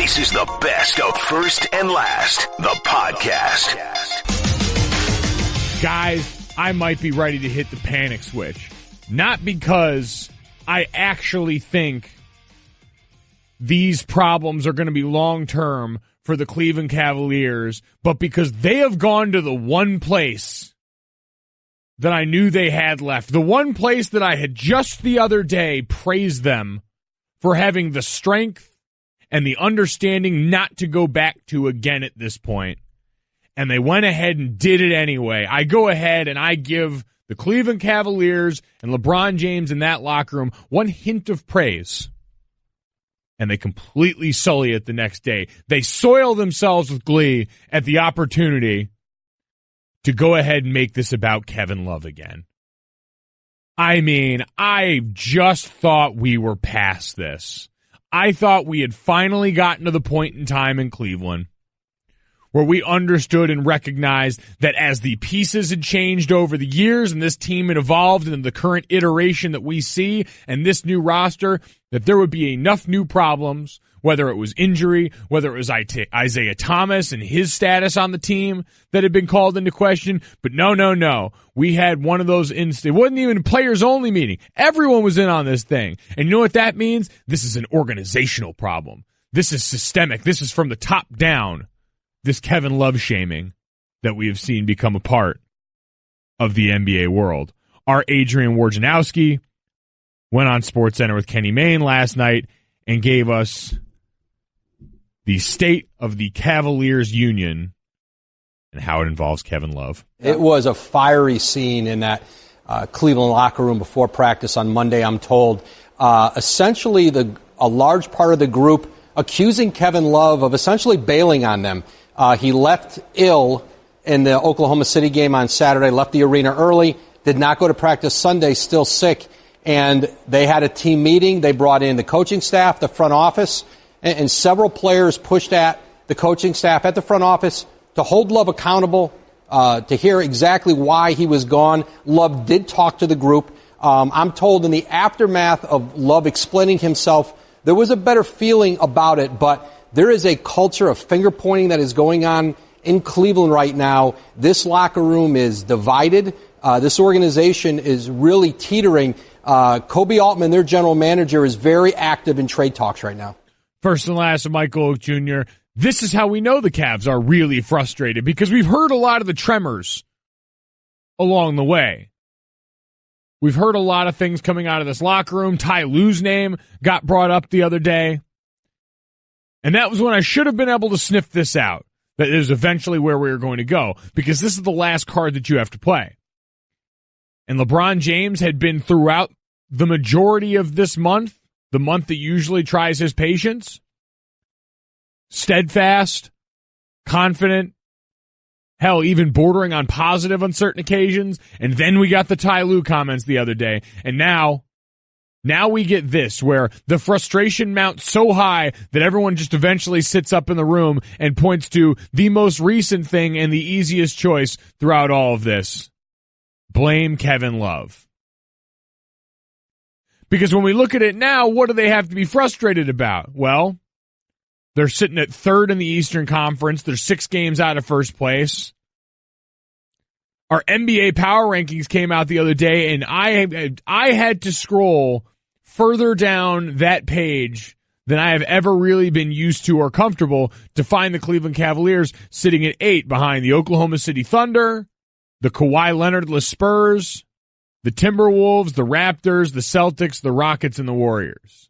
This is the best of First and Last, the podcast. Guys, I might be ready to hit the panic switch. Not because I actually think these problems are going to be long-term for the Cleveland Cavaliers, but because they have gone to the one place that I knew they had left, the one place that I had just the other day praised them for having the strength and the understanding not to go back to again at this point. And they went ahead and did it anyway. I go ahead and I give the Cleveland Cavaliers and LeBron James in that locker room one hint of praise. And they completely sully it the next day. They soil themselves with glee at the opportunity to go ahead and make this about Kevin Love again. I mean, I just thought we were past this. I thought we had finally gotten to the point in time in Cleveland where we understood and recognized that as the pieces had changed over the years and this team had evolved in the current iteration that we see and this new roster, that there would be enough new problems, whether it was injury, whether it was Isaiah Thomas and his status on the team that had been called into question. But no. We had one of those it wasn't even a players-only meeting. Everyone was in on this thing. And you know what that means? This is an organizational problem. This is systemic. This is from the top down. This Kevin Love shaming that we have seen become a part of the NBA world. Our Adrian Wojnarowski went on SportsCenter with Kenny Mayne last night and gave us the state of the Cavaliers Union and how it involves Kevin Love. It was a fiery scene in that Cleveland locker room before practice on Monday, I'm told. Essentially, a large part of the group accusing Kevin Love of essentially bailing on them. He left ill in the Oklahoma City game on Saturday, left the arena early, did not go to practice Sunday, still sick. And they had a team meeting. They brought in the coaching staff, the front office, and several players pushed at the coaching staff at the front office to hold Love accountable, to hear exactly why he was gone. Love did talk to the group. I'm told in the aftermath of Love explaining himself, there was a better feeling about it, but there is a culture of finger-pointing that is going on in Cleveland right now. This locker room is divided. This organization is really teetering. Kobe Altman, their general manager, is very active in trade talks right now. First and last of Mike Golic Jr., this is how we know the Cavs are really frustrated, because we've heard a lot of the tremors along the way. We've heard a lot of things coming out of this locker room. Ty Lue's name got brought up the other day. And that was when I should have been able to sniff this out, that is eventually where we were going to go, because this is the last card that you have to play. And LeBron James had been throughout the majority of this month, the month that usually tries his patience, steadfast, confident, hell, even bordering on positive on certain occasions. And then we got the Ty Lue comments the other day. And now we get this, where the frustration mounts so high that everyone just eventually sits up in the room and points to the most recent thing and the easiest choice throughout all of this. Blame Kevin Love. Because when we look at it now, what do they have to be frustrated about? Well, they're sitting at third in the Eastern Conference. They're 6 games out of first place. Our NBA power rankings came out the other day, and I had to scroll further down that page than I have ever really been used to or comfortable to find the Cleveland Cavaliers sitting at 8 behind the Oklahoma City Thunder, the Kawhi Leonard-less Spurs, the Timberwolves, the Raptors, the Celtics, the Rockets, and the Warriors.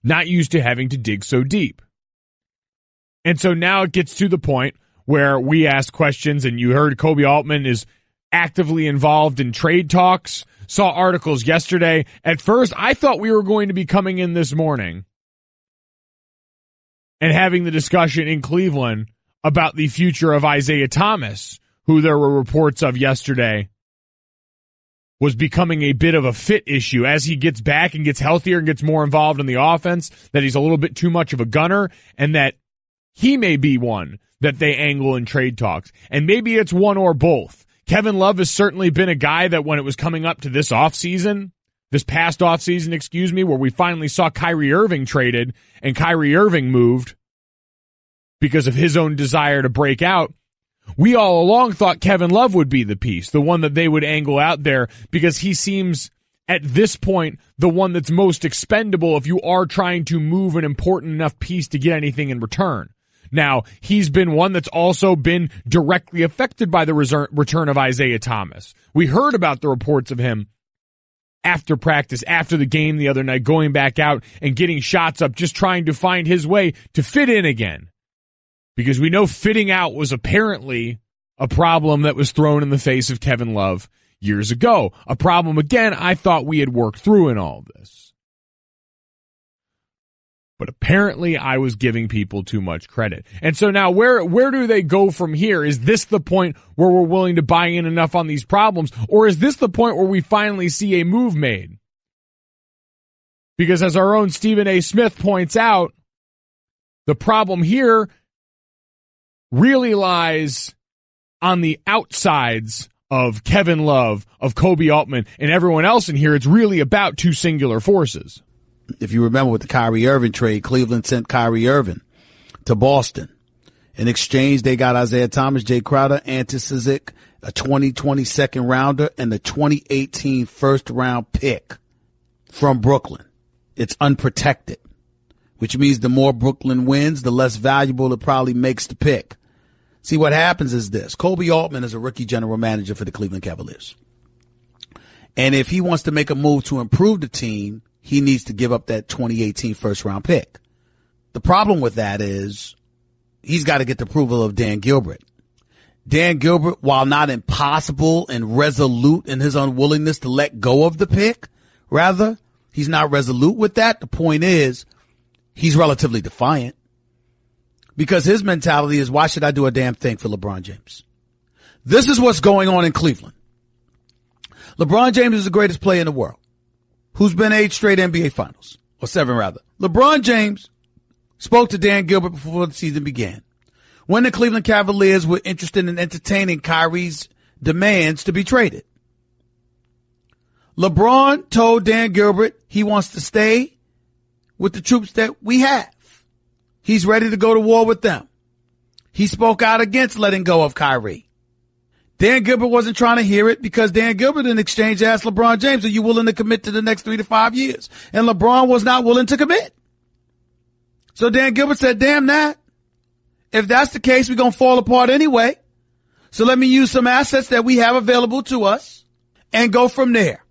Not used to having to dig so deep. And so now it gets to the point where we ask questions, and you heard Kobe Altman is actively involved in trade talks. Saw articles yesterday. At first, I thought we were going to be coming in this morning and having the discussion in Cleveland about the future of Isaiah Thomas, who there were reports of yesterday was becoming a bit of a fit issue as he gets back and gets healthier and gets more involved in the offense, that he's a little bit too much of a gunner, and that he may be one that they angle in trade talks. And maybe it's one or both. Kevin Love has certainly been a guy that when it was coming up to this offseason, this past offseason, where we finally saw Kyrie Irving traded and Kyrie Irving moved because of his own desire to break out, we all along thought Kevin Love would be the piece, the one that they would angle out there, because he seems, at this point, the one that's most expendable if you are trying to move an important enough piece to get anything in return. Now, he's been one that's also been directly affected by the return of Isaiah Thomas. We heard about the reports of him after practice, after the game the other night, going back out and getting shots up, just trying to find his way to fit in again. Because we know fitting out was apparently a problem that was thrown in the face of Kevin Love years ago. A problem, again, I thought we had worked through in all of this. But apparently I was giving people too much credit. And so now where do they go from here? Is this the point where we're willing to buy in enough on these problems? Or is this the point where we finally see a move made? Because as our own Stephen A. Smith points out, the problem here really lies on the outsides of Kevin Love, of Kobe Altman, and everyone else in here. It's really about two singular forces. If you remember with the Kyrie Irving trade, Cleveland sent Kyrie Irving to Boston. In exchange, they got Isaiah Thomas, Jay Crowder, Ante Cizic, a 2020 second rounder, and the 2018 first round pick from Brooklyn. It's unprotected, which means the more Brooklyn wins, the less valuable it probably makes the pick. See, what happens is this. Kobe Altman is a rookie general manager for the Cleveland Cavaliers. And if he wants to make a move to improve the team, he needs to give up that 2018 first round pick. The problem with that is he's got to get the approval of Dan Gilbert. Dan Gilbert, while not impossible and resolute in his unwillingness to let go of the pick, rather, he's not resolute with that. The point is, he's relatively defiant. Because his mentality is, why should I do a damn thing for LeBron James? This is what's going on in Cleveland. LeBron James is the greatest player in the world, who's been 8 straight NBA finals, or 7 rather. LeBron James spoke to Dan Gilbert before the season began, when the Cleveland Cavaliers were interested in entertaining Kyrie's demands to be traded. LeBron told Dan Gilbert he wants to stay with the troops that we have. He's ready to go to war with them. He spoke out against letting go of Kyrie. Dan Gilbert wasn't trying to hear it because Dan Gilbert in exchange asked LeBron James, are you willing to commit to the next 3 to 5 years? And LeBron was not willing to commit. So Dan Gilbert said, damn that. If that's the case, we're going to fall apart anyway. So let me use some assets that we have available to us and go from there.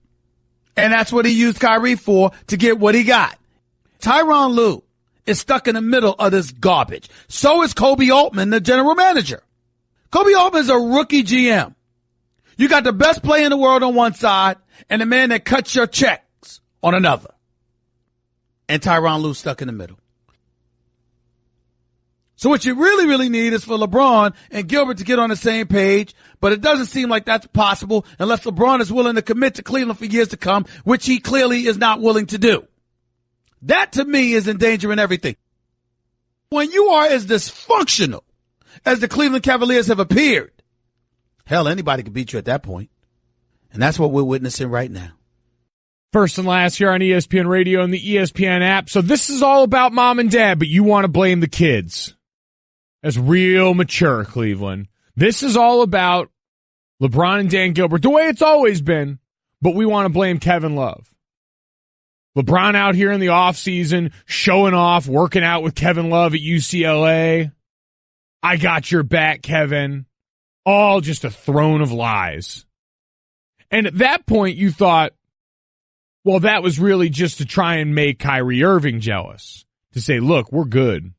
And that's what he used Kyrie for, to get what he got. Tyronn Lue is stuck in the middle of this garbage. So is Kobe Altman, the general manager. Kobe Altman is a rookie GM. You got the best player in the world on one side and the man that cuts your checks on another. And Tyronn Lue stuck in the middle. So what you really, really need is for LeBron and Gilbert to get on the same page, but it doesn't seem like that's possible unless LeBron is willing to commit to Cleveland for years to come, which he clearly is not willing to do. That, to me, is endangering everything. When you are as dysfunctional as the Cleveland Cavaliers have appeared, hell, anybody could beat you at that point. And that's what we're witnessing right now. First and last here on ESPN Radio and the ESPN app. So this is all about mom and dad, but you want to blame the kids. That's real mature, Cleveland. This is all about LeBron and Dan Gilbert, the way it's always been, but we want to blame Kevin Love. LeBron out here in the offseason, showing off, working out with Kevin Love at UCLA. I got your back, Kevin. All just a throne of lies. And at that point, you thought, well, that was really just to try and make Kyrie Irving jealous. To say, look, we're good.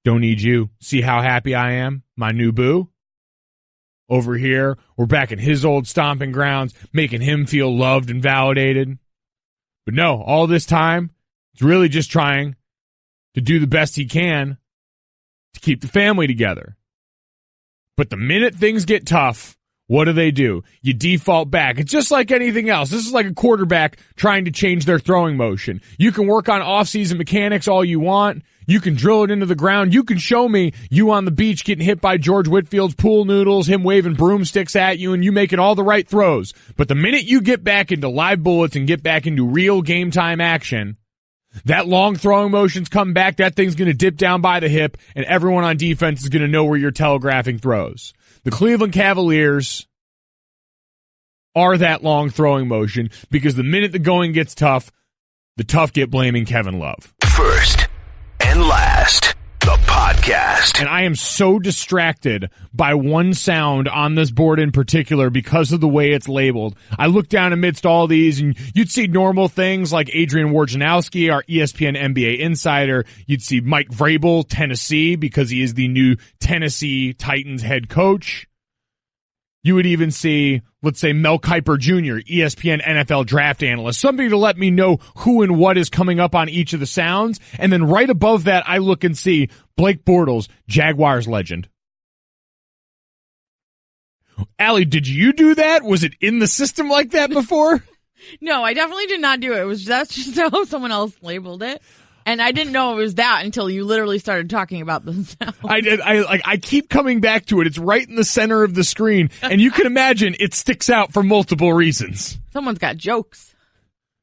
Don't need you. See how happy I am? My new boo? Over here, we're back in his old stomping grounds, making him feel loved and validated. But no, all this time, it's really just trying to do the best he can to keep the family together. But the minute things get tough, What do? You default back. It's just like anything else. This is like a quarterback trying to change their throwing motion. You can work on off-season mechanics all you want. You can drill it into the ground. You can show me you on the beach getting hit by George Whitfield's pool noodles, him waving broomsticks at you, and you making all the right throws. But the minute you get back into live bullets and get back into real game-time action, that long throwing motion's come back, that thing's going to dip down by the hip, and everyone on defense is going to know where you're telegraphing throws. The Cleveland Cavaliers are that long throwing motion because the minute the going gets tough, the tough get blaming Kevin Love. First and last, the podcast. And I am so distracted by one sound on this board in particular because of the way it's labeled. I look down amidst all these and you'd see normal things like Adrian Wojnarowski, our ESPN NBA insider. You'd see Mike Vrabel, Tennessee, because he is the new Tennessee Titans head coach. You would even see, let's say, Mel Kiper Jr., ESPN NFL draft analyst, somebody to let me know who and what is coming up on each of the sounds. And then right above that, I look and see Blake Bortles, Jaguars legend. Allie, did you do that? Was it in the system like that before? No, I definitely did not do it. That's just how someone else labeled it. And I didn't know it was that until you literally started talking about the sound. I keep coming back to it. It's right in the center of the screen. And you can imagine it sticks out for multiple reasons. Someone's got jokes.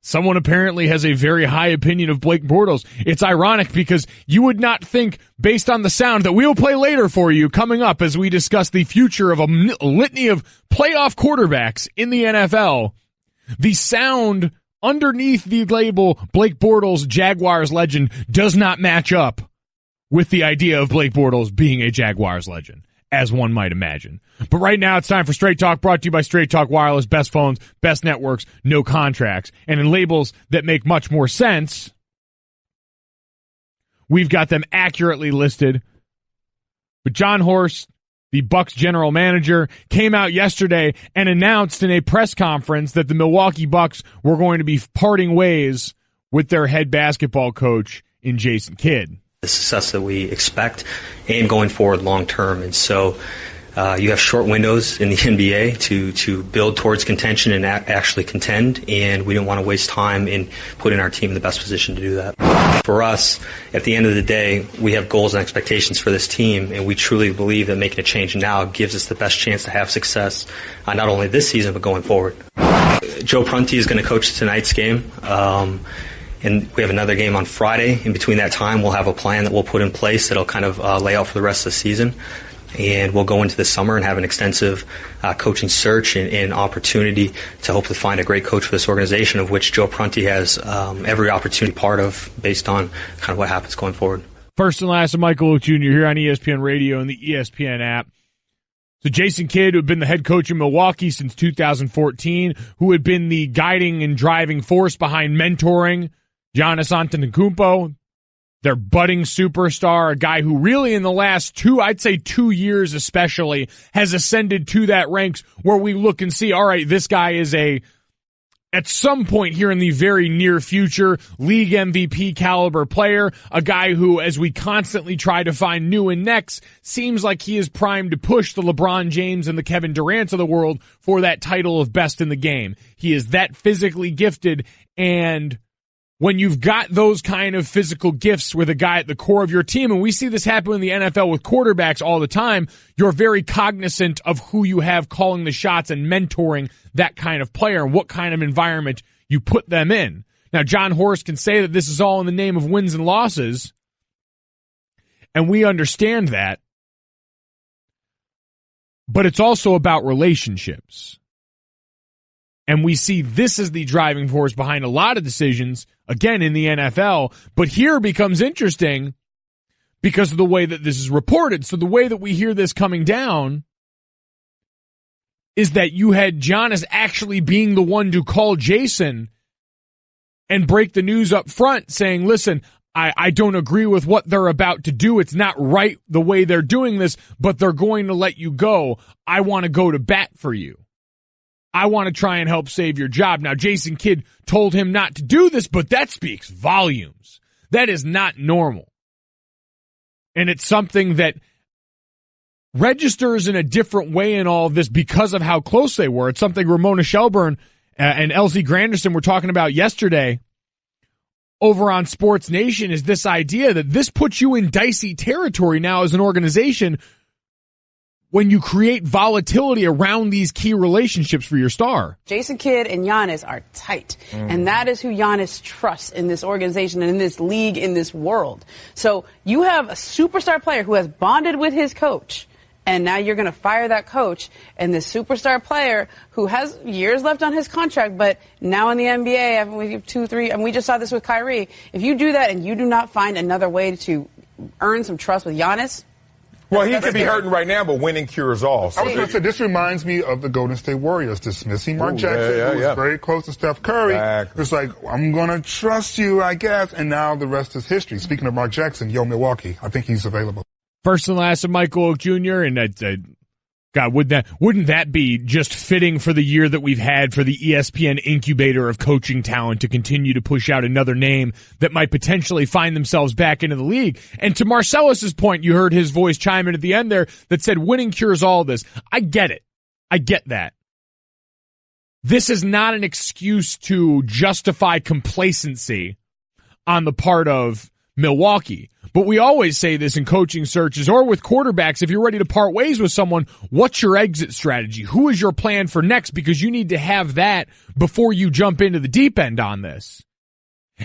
Someone apparently has a very high opinion of Blake Bortles. It's ironic because you would not think, based on the sound that we will play later for you, coming up as we discuss the future of a litany of playoff quarterbacks in the NFL, the sound underneath the label Blake Bortles, Jaguars legend, does not match up with the idea of Blake Bortles being a Jaguars legend, as one might imagine. But right now it's time for Straight Talk, brought to you by Straight Talk Wireless, best phones, best networks, no contracts. And in labels that make much more sense, we've got them accurately listed. But John Horst, the Bucs general manager, came out yesterday and announced in a press conference that the Milwaukee Bucks were going to be parting ways with their head basketball coach in Jason Kidd. The success that we expect and going forward long term. And so you have short windows in the NBA to build towards contention and actually contend, and we didn't want to waste time in putting our team in the best position to do that. For us, at the end of the day, we have goals and expectations for this team, and we truly believe that making a change now gives us the best chance to have success, not only this season, but going forward. Joe Prunty is going to coach tonight's game. And we have another game on Friday. In between that time, we'll have a plan that we'll put in place that'll kind of lay out for the rest of the season. And we'll go into the summer and have an extensive coaching search and opportunity to hopefully find a great coach for this organization, of which Joe Prunty has every opportunity part of based on kind of what happens going forward. First and last, Mike Golic Jr. here on ESPN Radio and the ESPN app. So Jason Kidd, who had been the head coach in Milwaukee since 2014, who had been the guiding and driving force behind mentoring Giannis Antetokounmpo, their budding superstar, a guy who really in the last 2 years especially, has ascended to that ranks where we look and see, all right, this guy is at some point here in the very near future, league MVP caliber player, a guy who, as we constantly try to find new and next, seems like he is primed to push the LeBron James and the Kevin Durant of the world for that title of best in the game. He is that physically gifted, and when you've got those kind of physical gifts with a guy at the core of your team, and we see this happen in the NFL with quarterbacks all the time, you're very cognizant of who you have calling the shots and mentoring that kind of player and what kind of environment you put them in. Now, John Horst can say that this is all in the name of wins and losses, and we understand that, but it's also about relationships. And we see this as the driving force behind a lot of decisions, again, in the NFL. But here becomes interesting because of the way that this is reported. So the way that we hear this coming down is that you had Giannis actually being the one to call Jason and break the news up front saying, listen, I don't agree with what they're about to do. It's not right the way they're doing this, but they're going to let you go. I want to go to bat for you. I want to try and help save your job. Now, Jason Kidd told him not to do this, but that speaks volumes. That is not normal. And it's something that registers in a different way in all of this because of how close they were. It's something Ramona Shelburne and LZ Granderson were talking about yesterday over on Sports Nation, is this idea that this puts you in dicey territory now as an organization when you create volatility around these key relationships for your star. Jason Kidd and Giannis are tight, and that is who Giannis trusts in this organization and in this league, in this world. So you have a superstar player who has bonded with his coach, and now you're going to fire that coach, and this superstar player who has years left on his contract, but now in the NBA, we have 2, 3, and we just saw this with Kyrie. If you do that and you do not find another way to earn some trust with Giannis, well, he could be hurting right now, but winning cures all. I was going to say, this reminds me of the Golden State Warriors dismissing Mark Jackson, who was very close to Steph Curry. Exactly. It's like, I'm going to trust you, I guess, and now the rest is history. Speaking of Mark Jackson, Milwaukee, I think he's available. First and last of Mike Golic Jr., and God, wouldn't that be just fitting for the year that we've had for the ESPN incubator of coaching talent to continue to push out another name that might potentially find themselves back into the league? And to Marcellus's point, you heard his voice chime in at the end there that said winning cures all this. I get it. I get that. This is not an excuse to justify complacency on the part of Milwaukee. But we always say this in coaching searches or with quarterbacks. If you're ready to part ways with someone, what's your exit strategy? Who is your plan for next? Because you need to have that before you jump into the deep end on this.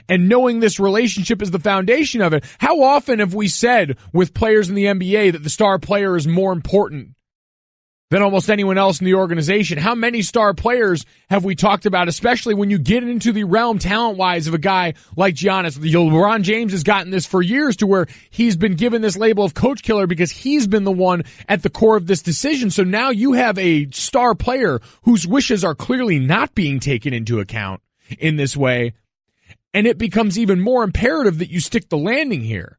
And knowing this relationship is the foundation of it. How often have we said with players in the NBA that the star player is more important than almost anyone else in the organization? How many star players have we talked about, especially when you get into the realm talent-wise of a guy like Giannis? LeBron James has gotten this for years to where he's been given this label of coach killer because he's been the one at the core of this decision. So now you have a star player whose wishes are clearly not being taken into account in this way, and it becomes even more imperative that you stick the landing here.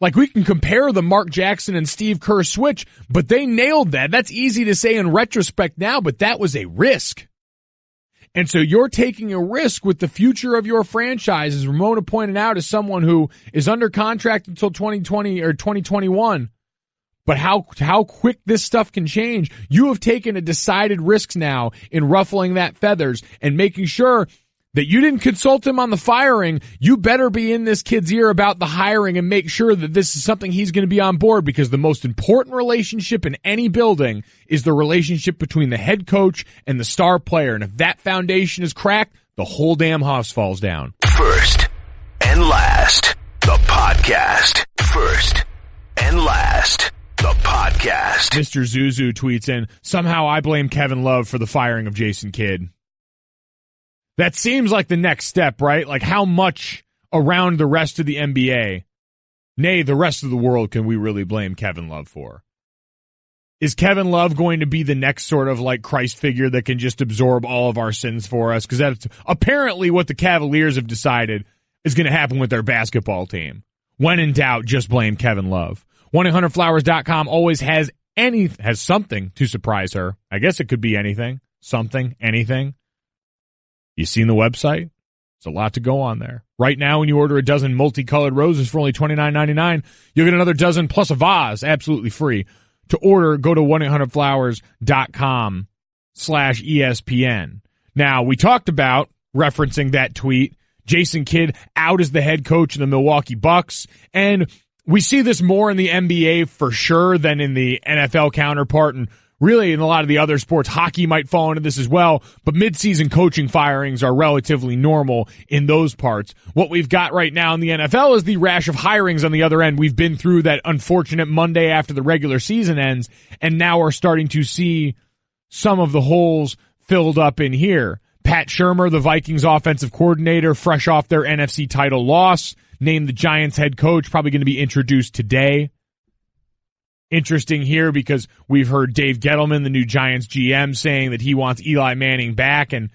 Like, we can compare the Mark Jackson and Steve Kerr switch, but they nailed that. That's easy to say in retrospect now, but that was a risk. And so you're taking a risk with the future of your franchise, as Ramona pointed out, as someone who is under contract until 2020 or 2021. But how quick this stuff can change. You have taken a decided risk now in ruffling that feathers and making sure that you didn't consult him on the firing. You better be in this kid's ear about the hiring and make sure that this is something he's going to be on board, because the most important relationship in any building is the relationship between the head coach and the star player. And if that foundation is cracked, the whole damn house falls down. First and last, the podcast. First and last, the podcast. Mr. Zuzu tweets in, somehow I blame Kevin Love for the firing of Jason Kidd. That seems like the next step, right? Like, how much around the rest of the NBA, nay, the rest of the world, can we really blame Kevin Love for? Is Kevin Love going to be the next sort of like Christ figure that can just absorb all of our sins for us? Because that's apparently what the Cavaliers have decided is going to happen with their basketball team. When in doubt, just blame Kevin Love. 1-800-Flowers.com always has something to surprise her. I guess it could be anything, something, anything. You seen the website? It's a lot to go on there. Right now, when you order a dozen multicolored roses for only $29.99, you'll get another dozen plus a vase absolutely free. To order, go to 1-800-Flowers.com/ESPN. Now, we talked about, referencing that tweet, Jason Kidd out as the head coach of the Milwaukee Bucks, and we see this more in the NBA for sure than in the NFL counterpart, and really in a lot of the other sports. Hockey might fall into this as well, but midseason coaching firings are relatively normal in those parts. What we've got right now in the NFL is the rash of hirings on the other end. We've been through that unfortunate Monday after the regular season ends, and now we're starting to see some of the holes filled up in here. Pat Shurmur, the Vikings offensive coordinator, fresh off their NFC title loss, named the Giants head coach, probably going to be introduced today. Interesting here because we've heard Dave Gettleman, the new Giants GM, saying that he wants Eli Manning back, and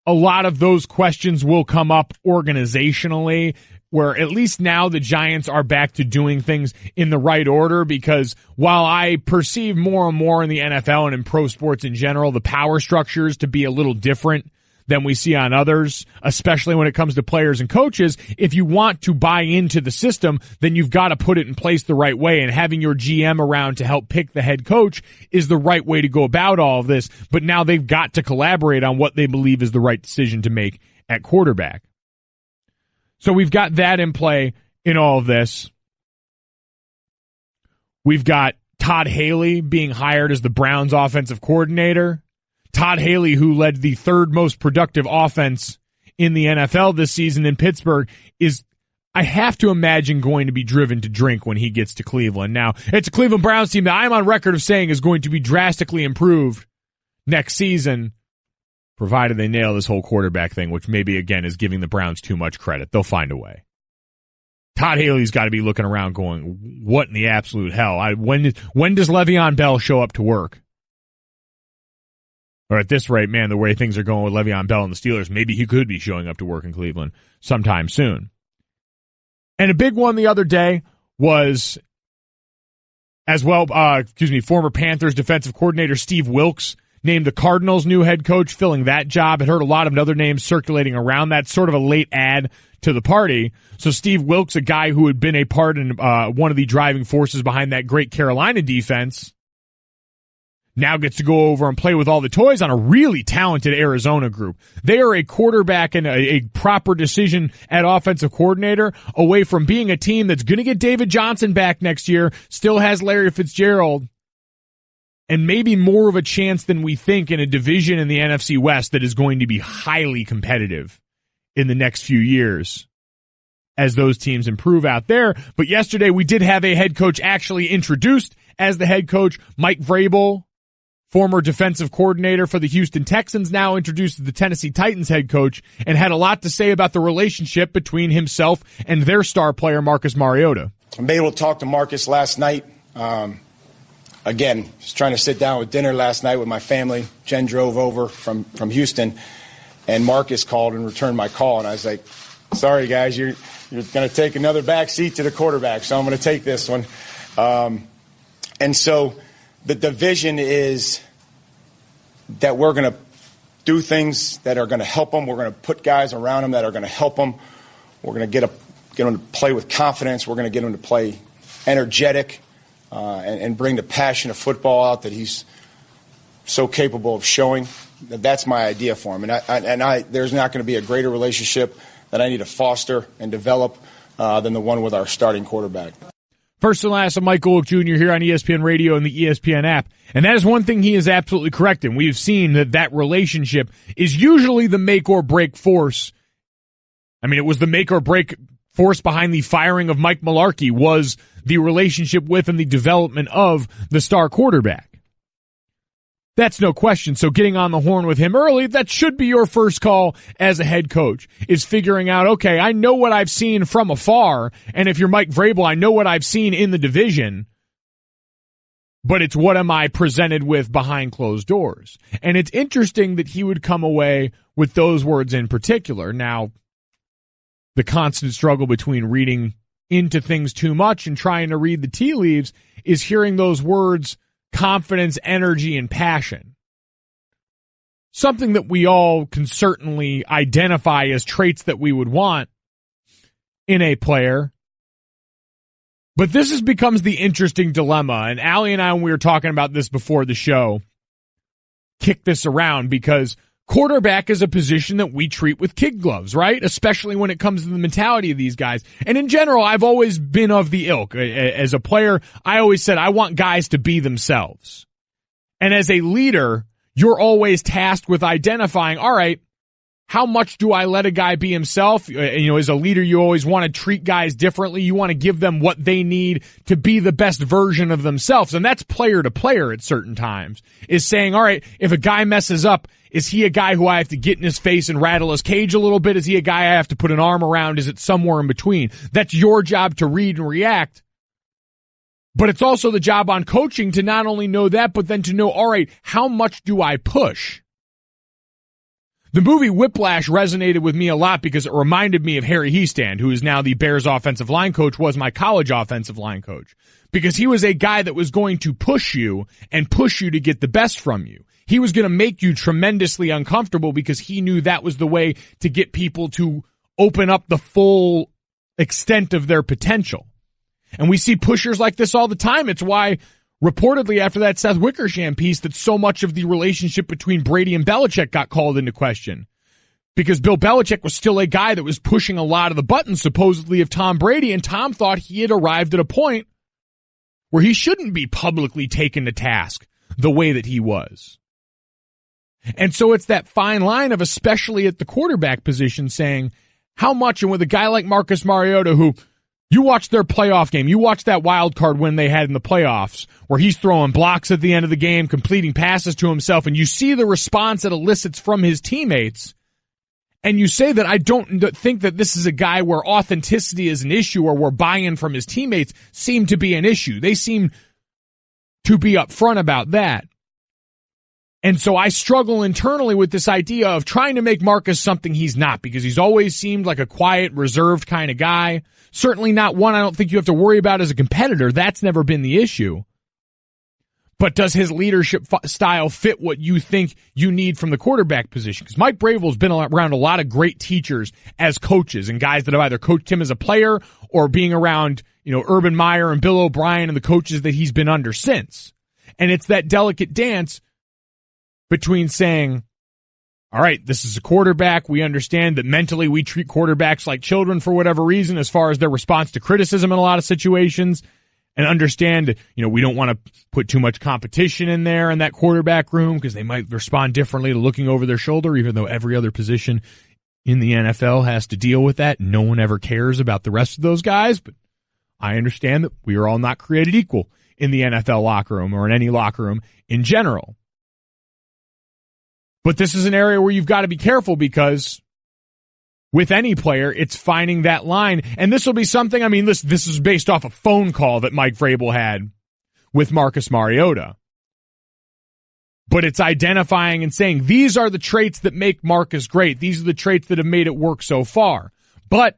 a lot of those questions will come up organizationally, where at least now the Giants are back to doing things in the right order, because while I perceive more and more in the NFL and in pro sports in general, the power structures to be a little different than we see on others, especially when it comes to players and coaches. If you want to buy into the system, then you've got to put it in place the right way, and having your GM around to help pick the head coach is the right way to go about all of this. But now they've got to collaborate on what they believe is the right decision to make at quarterback. So we've got that in play in all of this. We've got Todd Haley being hired as the Browns offensive coordinator. Todd Haley, who led the third most productive offense in the NFL this season in Pittsburgh, is, I have to imagine, going to be driven to drink when he gets to Cleveland. Now, it's a Cleveland Browns team that I'm on record of saying is going to be drastically improved next season, provided they nail this whole quarterback thing, which maybe, again, is giving the Browns too much credit. They'll find a way. Todd Haley's got to be looking around going, what in the absolute hell? When does Le'Veon Bell show up to work? Or at this rate, man, the way things are going with Le'Veon Bell and the Steelers, maybe he could be showing up to work in Cleveland sometime soon. And a big one the other day was, as well, former Panthers defensive coordinator Steve Wilks named the Cardinals' new head coach, filling that job. Had heard a lot of other names circulating around that, sort of a late add to the party. So Steve Wilks, a guy who had been a part in one of the driving forces behind that great Carolina defense, now gets to go over and play with all the toys on a really talented Arizona group. They are a quarterback and a proper decision at offensive coordinator away from being a team that's going to get David Johnson back next year, still has Larry Fitzgerald, and maybe more of a chance than we think in a division in the NFC West that is going to be highly competitive in the next few years as those teams improve out there. But yesterday we did have a head coach actually introduced as the head coach. Mike Vrabel, former defensive coordinator for the Houston Texans, now introduced as the Tennessee Titans head coach, and had a lot to say about the relationship between himself and their star player, Marcus Mariota. I'm able to talk to Marcus last night. Again, just trying to sit down with dinner last night with my family. Jen drove over from Houston, and Marcus called and returned my call. And I was like, sorry, guys, you're going to take another back seat to the quarterback, so I'm going to take this one. And so the division is that we're going to do things that are going to help them. We're going to put guys around them that are going to help them. We're going to get them to play with confidence. We're going to get them to play energetic and bring the passion of football out that he's so capable of showing. That's my idea for him. And there's not going to be a greater relationship that I need to foster and develop than the one with our starting quarterback. First and last, I'm Mike Golic Jr. here on ESPN Radio and the ESPN app. And that is one thing he is absolutely correct in. We've seen that relationship is usually the make or break force. I mean, it was the make or break force behind the firing of Mike Mularkey, was the relationship with and the development of the star quarterback. That's no question. So getting on the horn with him early, that should be your first call as a head coach, is figuring out, okay, I know what I've seen from afar, and if you're Mike Vrabel, I know what I've seen in the division, but it's what am I presented with behind closed doors. And it's interesting that he would come away with those words in particular. Now, the constant struggle between reading into things too much and trying to read the tea leaves is hearing those words, confidence, energy, and passion. Something that we all can certainly identify as traits that we would want in a player. But this becomes the interesting dilemma. And Allie and I, when we were talking about this before the show, kicked this around because quarterback is a position that we treat with kid gloves, right? Especially when it comes to the mentality of these guys. And in general, I've always been of the ilk. As a player, I always said I want guys to be themselves. And as a leader, you're always tasked with identifying, all right, how much do I let a guy be himself? As a leader, you always want to treat guys differently. You want to give them what they need to be the best version of themselves. And that's player to player at certain times, is saying, all right, if a guy messes up, is he a guy who I have to get in his face and rattle his cage a little bit? Is he a guy I have to put an arm around? Is it somewhere in between? That's your job to read and react. But it's also the job on coaching to not only know that, but then to know, all right, how much do I push? The movie Whiplash resonated with me a lot because it reminded me of Harry Hiestand, who is now the Bears offensive line coach, was my college offensive line coach. Because he was a guy that was going to push you and push you to get the best from you. He was going to make you tremendously uncomfortable because he knew that was the way to get people to open up the full extent of their potential. And we see pushers like this all the time. It's why, reportedly after that Seth Wickersham piece, that so much of the relationship between Brady and Belichick got called into question. Because Bill Belichick was still a guy that was pushing a lot of the buttons, supposedly, of Tom Brady, and Tom thought he had arrived at a point where he shouldn't be publicly taken to task the way that he was. And so it's that fine line of, especially at the quarterback position, saying how much, and with a guy like Marcus Mariota, who you watch their playoff game, you watch that wild card win they had in the playoffs, where he's throwing blocks at the end of the game, completing passes to himself, and you see the response it elicits from his teammates, and you say that I don't think that this is a guy where authenticity is an issue or where buy-in from his teammates seem to be an issue. They seem to be upfront about that. And so I struggle internally with this idea of trying to make Marcus something he's not, because he's always seemed like a quiet, reserved kind of guy. Certainly not one I don't think you have to worry about as a competitor. That's never been the issue. But does his leadership style fit what you think you need from the quarterback position? Because Mike Vrabel's been around a lot of great teachers as coaches and guys that have either coached him as a player or being around, Urban Meyer and Bill O'Brien and the coaches that he's been under since. And it's that delicate dance between saying, all right, this is a quarterback. We understand that mentally we treat quarterbacks like children for whatever reason as far as their response to criticism in a lot of situations, and understand, we don't want to put too much competition in there in that quarterback room because they might respond differently to looking over their shoulder, even though every other position in the NFL has to deal with that. No one ever cares about the rest of those guys, but I understand that we are all not created equal in the NFL locker room or in any locker room in general. But this is an area where you've got to be careful, because with any player, it's finding that line. And this will be something, this is based off a phone call that Mike Vrabel had with Marcus Mariota. But it's identifying and saying, these are the traits that make Marcus great. These are the traits that have made it work so far. But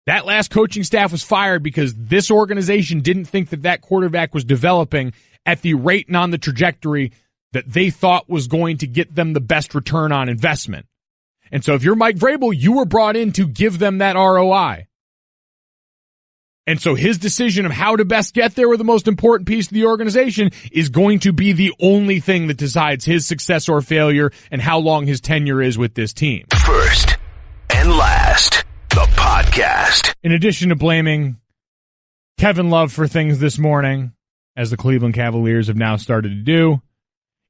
that last coaching staff was fired because this organization didn't think that quarterback was developing at the rate and on the trajectory that they thought was going to get them the best return on investment. And so if you're Mike Vrabel, you were brought in to give them that ROI. And so his decision of how to best get there with the most important piece of the organization is going to be the only thing that decides his success or failure and how long his tenure is with this team. First and Last, the podcast. In addition to blaming Kevin Love for things this morning, as the Cleveland Cavaliers have now started to do,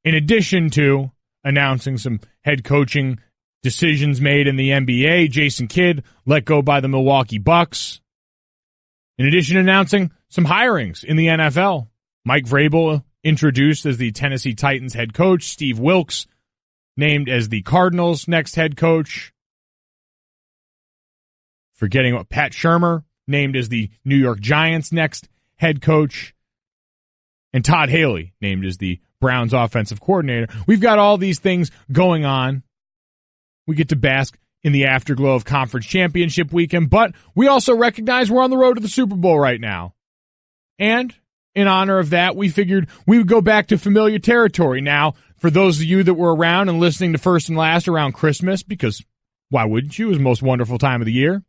in addition to announcing some head coaching decisions made in the NBA, Jason Kidd let go by the Milwaukee Bucks. In addition to announcing some hirings in the NFL, Mike Vrabel introduced as the Tennessee Titans head coach, Steve Wilks named as the Cardinals' next head coach. Forgetting what, Pat Shurmur named as the New York Giants' next head coach, and Todd Haley named as the Browns offensive coordinator. We've got all these things going on. We get to bask in the afterglow of conference championship weekend, but we also recognize we're on the road to the Super Bowl right now. And in honor of that, we figured we would go back to familiar territory. Now, for those of you that were around and listening to First and Last around Christmas, because why wouldn't you? It was the most wonderful time of the year.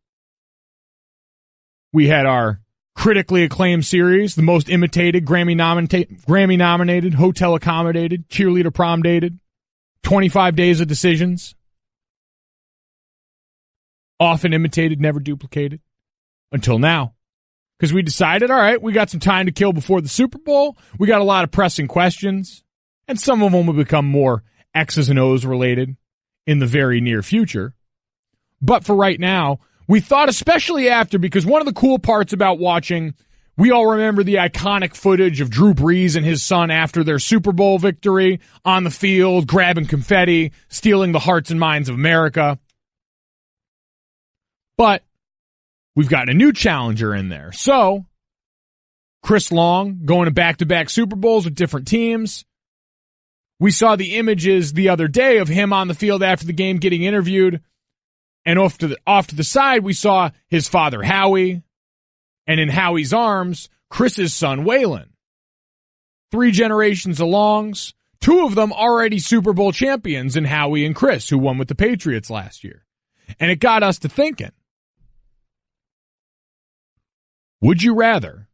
We had our critically acclaimed series, the most imitated, Grammy-nominated, hotel-accommodated, cheerleader prom-dated, 25 Days of Decisions. Often imitated, never duplicated. Until now. Because we decided, all right, we got some time to kill before the Super Bowl. We got a lot of pressing questions. And some of them will become more X's and O's related in the very near future. But for right now, we thought, especially after, because one of the cool parts about watching, we all remember the iconic footage of Drew Brees and his son after their Super Bowl victory on the field, grabbing confetti, stealing the hearts and minds of America. But we've got a new challenger in there. So, Chris Long going to back-to-back Super Bowls with different teams. We saw the images the other day of him on the field after the game getting interviewed. And off to the side, we saw his father, Howie, and in Howie's arms, Chris's son, Waylon. 3 generations alongs, 2 of them already Super Bowl champions in Howie and Chris, who won with the Patriots last year. And it got us to thinking, would you rather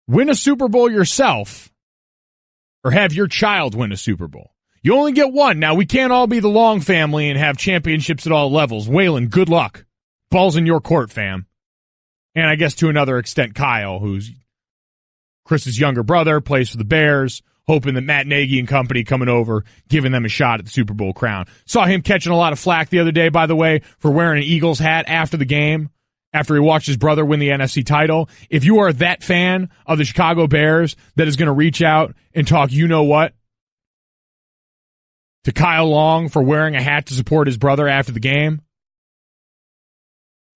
win a Super Bowl yourself or have your child win a Super Bowl? You only get one. Now, we can't all be the Long family and have championships at all levels. Waylon, good luck. Ball's in your court, fam. And I guess to another extent, Kyle, who's Chris's younger brother, plays for the Bears, hoping that Matt Nagy and company coming over, giving them a shot at the Super Bowl crown. Saw him catching a lot of flack the other day, by the way, for wearing an Eagles hat after the game, after he watched his brother win the NFC title. If you are that fan of the Chicago Bears that is going to reach out and talk you-know-what to Kyle Long for wearing a hat to support his brother after the game,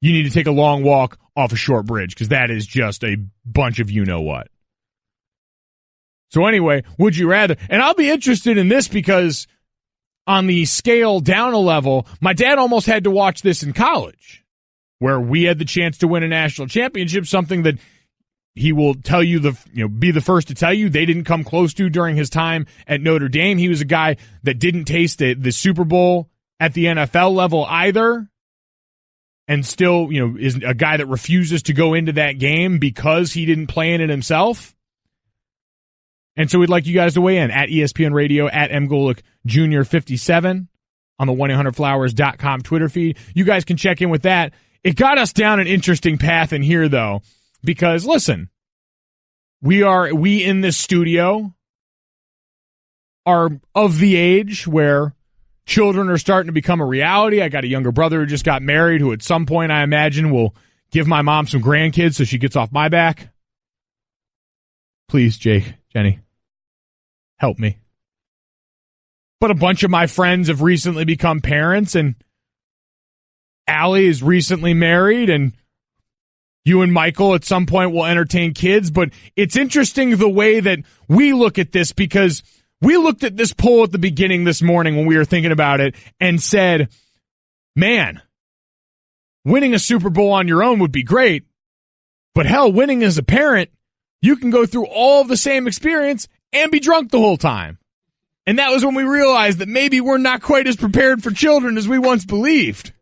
you need to take a long walk off a short bridge, because that is just a bunch of you-know-what. So anyway, would you rather? And I'll be interested in this because on the scale down a level, my dad almost had to watch this in college, where we had the chance to win a national championship, something that he will tell you, be the first to tell you they didn't come close to during his time at Notre Dame. He was a guy that didn't taste the Super Bowl at the NFL level either, and still, is a guy that refuses to go into that game because he didn't play in it himself. And so we'd like you guys to weigh in at ESPN Radio, at M. Golic Jr. 57 on the 1-800-Flowers.com Twitter feed. You guys can check in with that. It got us down an interesting path in here, though, because, listen, we in this studio are of the age where children are starting to become a reality. I got a younger brother who just got married, who at some point, I imagine, will give my mom some grandkids so she gets off my back. Please, Jake, Jenny, help me. But a bunch of my friends have recently become parents, and Allie is recently married, and you and Michael at some point will entertain kids. But it's interesting the way that we look at this, because we looked at this poll at the beginning this morning when we were thinking about it and said, man, winning a Super Bowl on your own would be great, but hell, winning as a parent, you can go through all of the same experience and be drunk the whole time. And that was when we realized that maybe we're not quite as prepared for children as we once believed.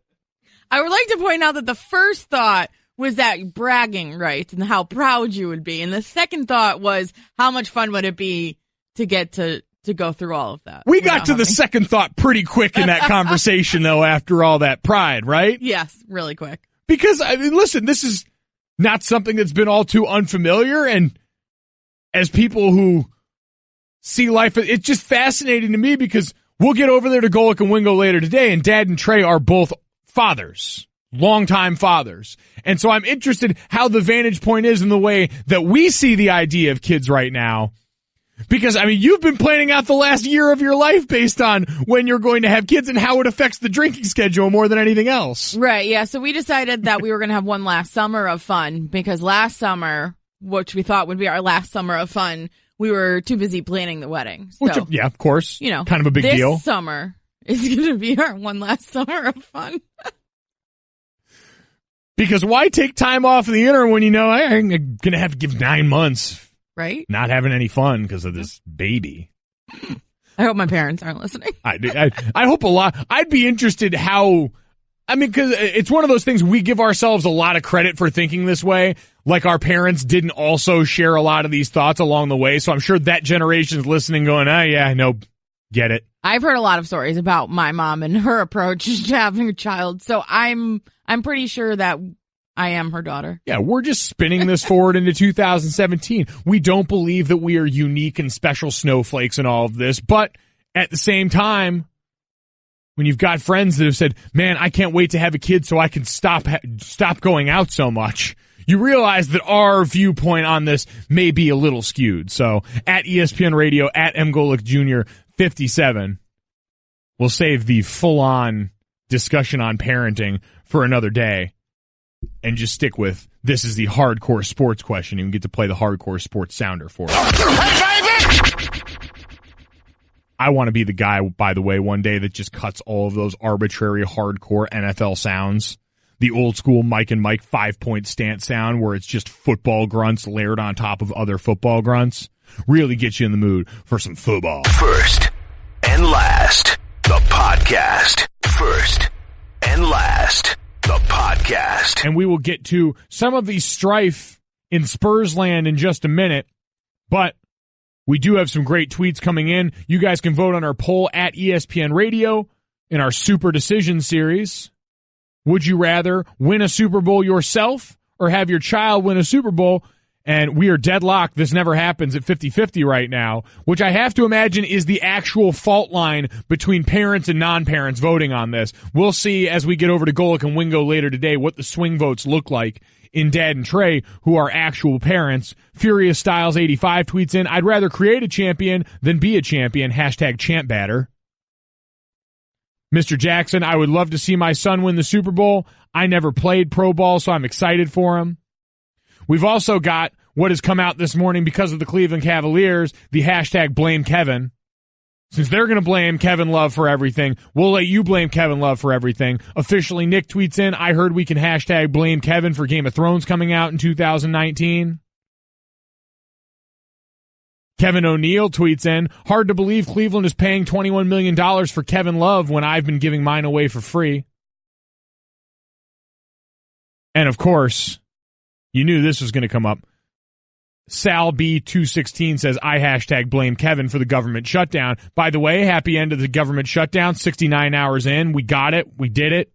I would like to point out that the first thought was that bragging rights and how proud you would be. And the second thought was how much fun would it be to get to go through all of that. We got to the second thought pretty quick in that conversation, though, after all that pride, right? Yes, really quick. Because, I mean, listen, this is not something that's been all too unfamiliar. And as people who see life, it's just fascinating to me because we'll get over there to Golic and Wingo later today, and Dad and Trey are both fathers, longtime fathers. And so I'm interested how the vantage point is in the way that we see the idea of kids right now. Because, I mean, you've been planning out the last year of your life based on when you're going to have kids and how it affects the drinking schedule more than anything else. Right, yeah. So we decided that we were going to have one last summer of fun because last summer, which we thought would be our last summer of fun, we were too busy planning the wedding. So, which, yeah, of course. You know, kind of a big deal. This summer is going to be our one last summer of fun. Because why take time off of the interim when you know I'm going to have to give 9 months? Right? Not having any fun because of this baby. I hope my parents aren't listening. I hope a lot. I'd be interested how, I mean, because it's one of those things we give ourselves a lot of credit for thinking this way. Like our parents didn't also share a lot of these thoughts along the way. So I'm sure that generation's listening going, oh, yeah, I know, get it. I've heard a lot of stories about my mom and her approach to having a child. So I'm pretty sure that I am her daughter. Yeah, we're just spinning this forward into 2017. We don't believe that we are unique and special snowflakes in all of this. But at the same time, when you've got friends that have said, man, I can't wait to have a kid so I can stop going out so much, you realize that our viewpoint on this may be a little skewed. So at ESPN Radio, at M. Golic Jr. 57, we'll save the full-on discussion on parenting for another day. and just stick with this is the hardcore sports question, and we get to play the hardcore sports sounder for it. I want to be the guy, by the way, one day that just cuts all of those arbitrary hardcore NFL sounds. The old school Mike and Mike 5-point stance sound where it's just football grunts layered on top of other football grunts. Really get you in the mood for some football. First and last, the podcast. First and last, the podcast. And we will get to some of the strife in Spurs land in just a minute, but we do have some great tweets coming in. You guys can vote on our poll at ESPN Radio in our Super Decision series. Would you rather win a Super Bowl yourself or have your child win a Super Bowl? And we are deadlocked. This never happens at 50-50 right now, which I have to imagine is the actual fault line between parents and non-parents voting on this. We'll see as we get over to Golic and Wingo later today what the swing votes look like in Dad and Trey, who are actual parents. Furious Styles 85 tweets in, I'd rather create a champion than be a champion. Hashtag champ batter. Mr. Jackson, I would love to see my son win the Super Bowl. I never played pro ball, so I'm excited for him. We've also got what has come out this morning because of the Cleveland Cavaliers, the hashtag blame Kevin. Since they're going to blame Kevin Love for everything, we'll let you blame Kevin Love for everything. Officially, Nick tweets in, I heard we can hashtag blame Kevin for Game of Thrones coming out in 2019. Kevin O'Neill tweets in, hard to believe Cleveland is paying $21 million for Kevin Love when I've been giving mine away for free. And of course, you knew this was going to come up. Sal B216 says, I hashtag blame Kevin for the government shutdown. By the way, happy end of the government shutdown. 69 hours in. We got it. We did it.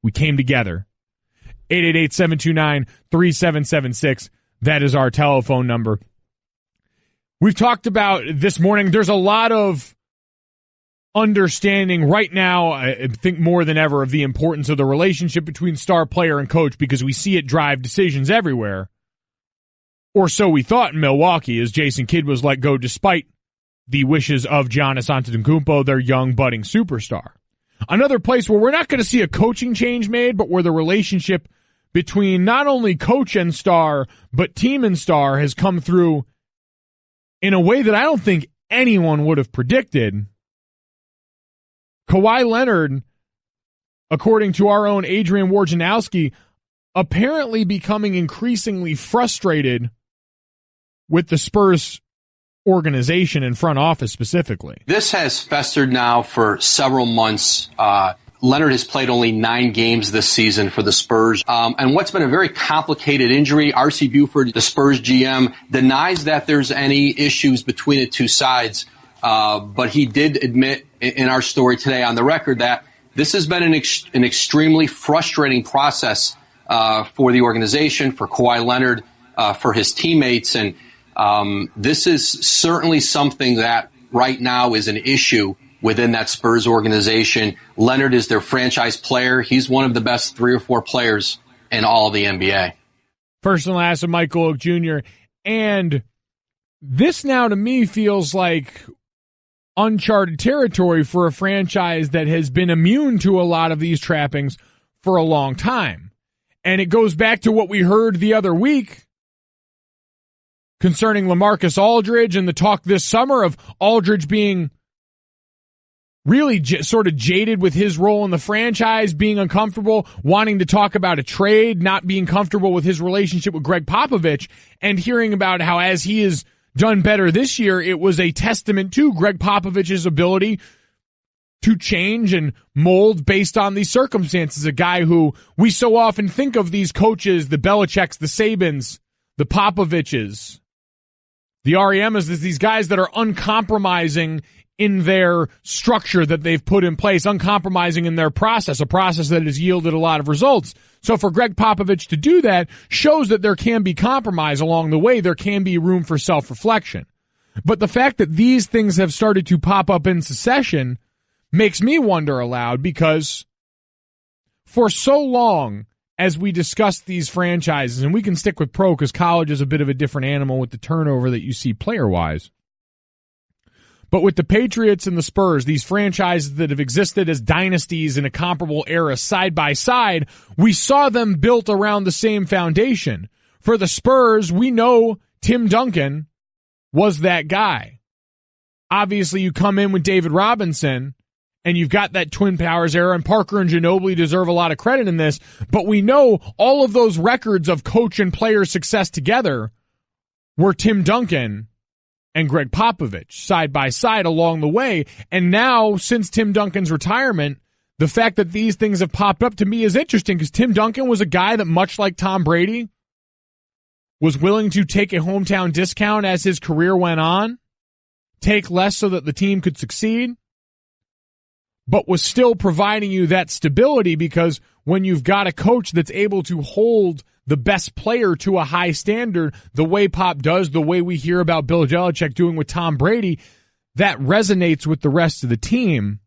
We came together. 888-729-3776. That is our telephone number. We've talked about this morning. There's a lot of understanding right now, I think more than ever, of the importance of the relationship between star player and coach because we see it drive decisions everywhere. Or so we thought in Milwaukee as Jason Kidd was let go despite the wishes of Giannis Antetokounmpo, their young budding superstar. Another place where we're not going to see a coaching change made, but where the relationship between not only coach and star, but team and star has come through in a way that I don't think anyone would have predicted. Kawhi Leonard, according to our own Adrian Wojnarowski, apparently becoming increasingly frustrated with the Spurs organization and front office specifically. This has festered now for several months. Leonard has played only 9 games this season for the Spurs. And what's been a very complicated injury, R.C. Buford, the Spurs GM, denies that there's any issues between the two sides. But he did admit in our story today on the record that this has been an extremely frustrating process for the organization, for Kawhi Leonard, for his teammates. And this is certainly something that right now is an issue within that Spurs organization. Leonard is their franchise player. He's one of the best 3 or 4 players in all of the NBA. First and last of Mike Golic Jr. And this now to me feels like uncharted territory for a franchise that has been immune to a lot of these trappings for a long time. And it goes back to what we heard the other week concerning LaMarcus Aldridge and the talk this summer of Aldridge being really sort of jaded with his role in the franchise, being uncomfortable, wanting to talk about a trade, not being comfortable with his relationship with Greg Popovich, and hearing about how as he has done better this year, it was a testament to Greg Popovich's ability to change and mold based on these circumstances. A guy who we so often think of these coaches, the Belichicks, the Sabins, the Popoviches, the REMs, as these guys that are uncompromising in their structure that they've put in place, uncompromising in their process, a process that has yielded a lot of results. So for Greg Popovich to do that shows that there can be compromise along the way. There can be room for self-reflection. But the fact that these things have started to pop up in succession makes me wonder aloud, because for so long as we discuss these franchises, and we can stick with pro because college is a bit of a different animal with the turnover that you see player-wise, But with the Patriots and the Spurs, these franchises that have existed as dynasties in a comparable era side by side, we saw them built around the same foundation. For the Spurs, we know Tim Duncan was that guy. Obviously, you come in with David Robinson, and you've got that Twin Powers era, and Parker and Ginobili deserve a lot of credit in this, but we know all of those records of coach and player success together were Tim Duncan and Greg Popovich side by side along the way. And now, since Tim Duncan's retirement, the fact that these things have popped up to me is interesting because Tim Duncan was a guy that, much like Tom Brady, was willing to take a hometown discount as his career went on, take less so that the team could succeed, but was still providing you that stability because when you've got a coach that's able to hold the best player to a high standard, the way Pop does, the way we hear about Bill Belichick doing with Tom Brady, that resonates with the rest of the team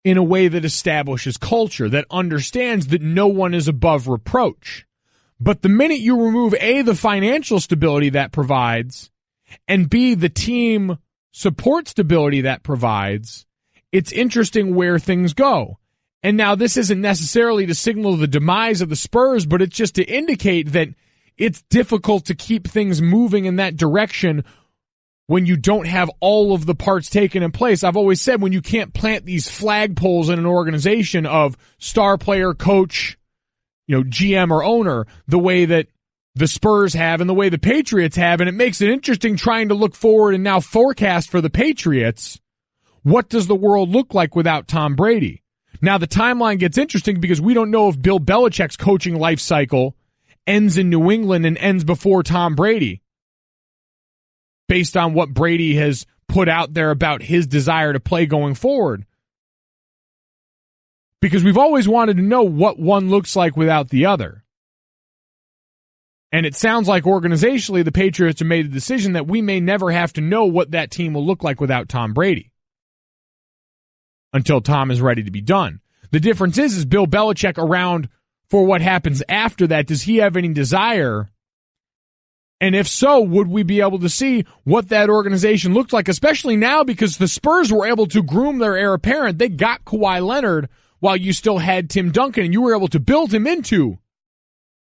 in a way that establishes culture, that understands that no one is above reproach. But the minute you remove A, the financial stability that provides, and B, the team support stability that provides, it's interesting where things go. And now this isn't necessarily to signal the demise of the Spurs, but it's just to indicate that it's difficult to keep things moving in that direction when you don't have all of the parts taken in place. I've always said when you can't plant these flagpoles in an organization of star player, coach, GM or owner, the way that the Spurs have and the way the Patriots have, and it makes it interesting trying to look forward and now forecast for the Patriots. What does the world look like without Tom Brady? Now, the timeline gets interesting because we don't know if Bill Belichick's coaching life cycle ends in New England and ends before Tom Brady, based on what Brady has put out there about his desire to play going forward. Because we've always wanted to know what one looks like without the other. And it sounds like organizationally the Patriots have made a decision that we may never have to know what that team will look like without Tom Brady until Tom is ready to be done. The difference is Bill Belichick around for what happens after that? Does he have any desire? And if so, would we be able to see what that organization looks like, especially now because the Spurs were able to groom their heir apparent. They got Kawhi Leonard while you still had Tim Duncan, and you were able to build him into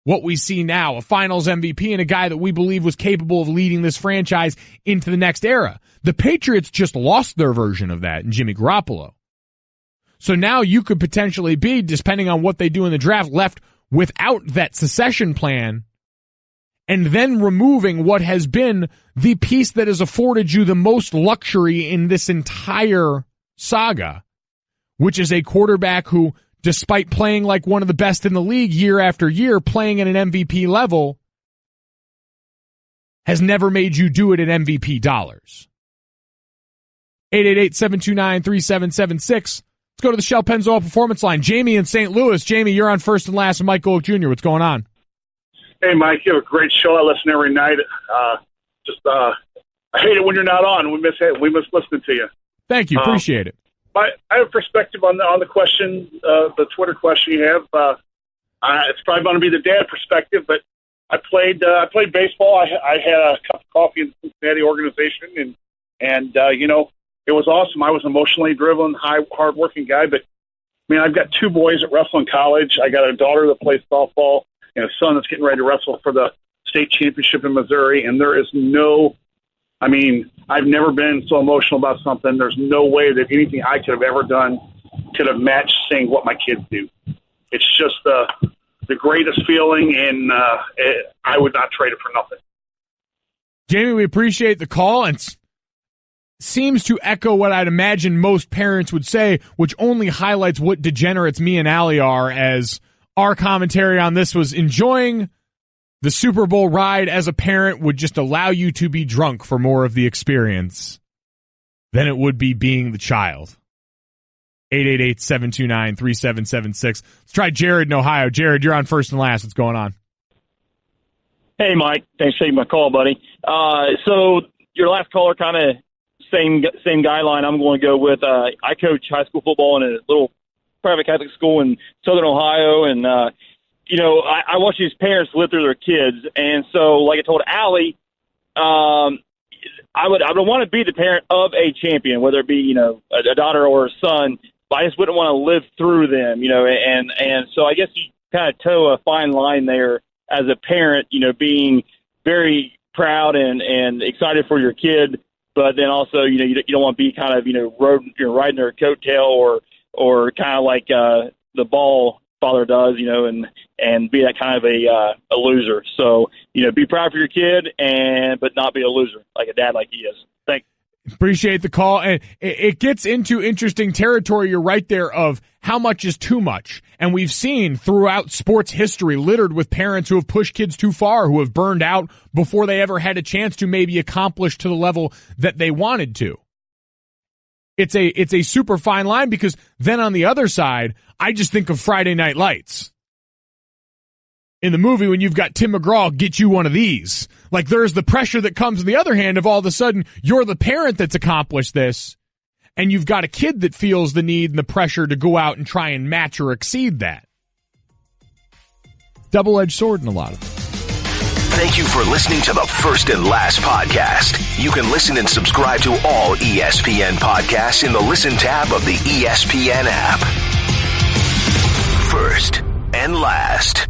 what we see now, a finals MVP and a guy that we believe was capable of leading this franchise into the next era. The Patriots just lost their version of that in Jimmy Garoppolo. So now you could potentially be, depending on what they do in the draft, left without that succession plan and then removing what has been the piece that has afforded you the most luxury in this entire saga, which is a quarterback who, despite playing like one of the best in the league year after year, playing at an MVP level, has never made you do it at MVP dollars. 888-729-3776. Let's go to the Shell Pennzoil Performance Line. Jamie in St. Louis. Jamie, you're on First and Last with Mike Golic Jr. What's going on? Hey, Mike, you have a great show. I listen every night. I hate it when you're not on. We miss listening to you. Thank you. Appreciate it. I have a perspective on the question, the Twitter question you have. It's probably going to be the dad perspective, but I played baseball. I had a cup of coffee in the Cincinnati organization, and it was awesome. I was an emotionally driven, hard-working guy, but I've got two boys that wrestle in college. I got a daughter that plays softball and a son that's getting ready to wrestle for the state championship in Missouri, and there is I've never been so emotional about something. There's no way that anything I could have ever done could have matched seeing what my kids do. It's just the greatest feeling, and I would not trade it for nothing. Jamie, we appreciate the call, and seems to echo what I'd imagine most parents would say, which only highlights what degenerates me and Allie are, as our commentary on this was enjoying the Super Bowl ride as a parent would just allow you to be drunk for more of the experience than it would be being the child. 888-729-3776. Let's try Jared in Ohio. Jared, you're on First and Last. What's going on? Hey, Mike. Thanks for taking my call, buddy. So your last caller, kind of same guideline I'm going to go with. I coach high school football in a little private Catholic school in Southern Ohio, and I watch these parents live through their kids. And so, like I told Allie, I would want to be the parent of a champion, whether it be, a daughter or a son, but I just wouldn't want to live through them, and so I guess you kind of toe a fine line there as a parent, being very proud and excited for your kid, but then also, you don't want to be kind of, riding their coattail or kind of like the ball father does, and be that kind of a loser. So, be proud for your kid, but not be a loser like a dad like he is. Thanks. Appreciate the call. And it gets into interesting territory. You're right there of how much is too much. And we've seen throughout sports history littered with parents who have pushed kids too far, who have burned out before they ever had a chance to maybe accomplish to the level that they wanted to. It's a super fine line, because then on the other side, I just think of Friday Night Lights. In the movie, when you've got Tim McGraw, get you one of these. Like, there's the pressure that comes on the other hand of all of a sudden you're the parent that's accomplished this, and you've got a kid that feels the need and the pressure to go out and try and match or exceed that. Double-edged sword in a lot of it. Thank you for listening to the First and Last podcast. You can listen and subscribe to all ESPN podcasts in the Listen tab of the ESPN app. First and Last.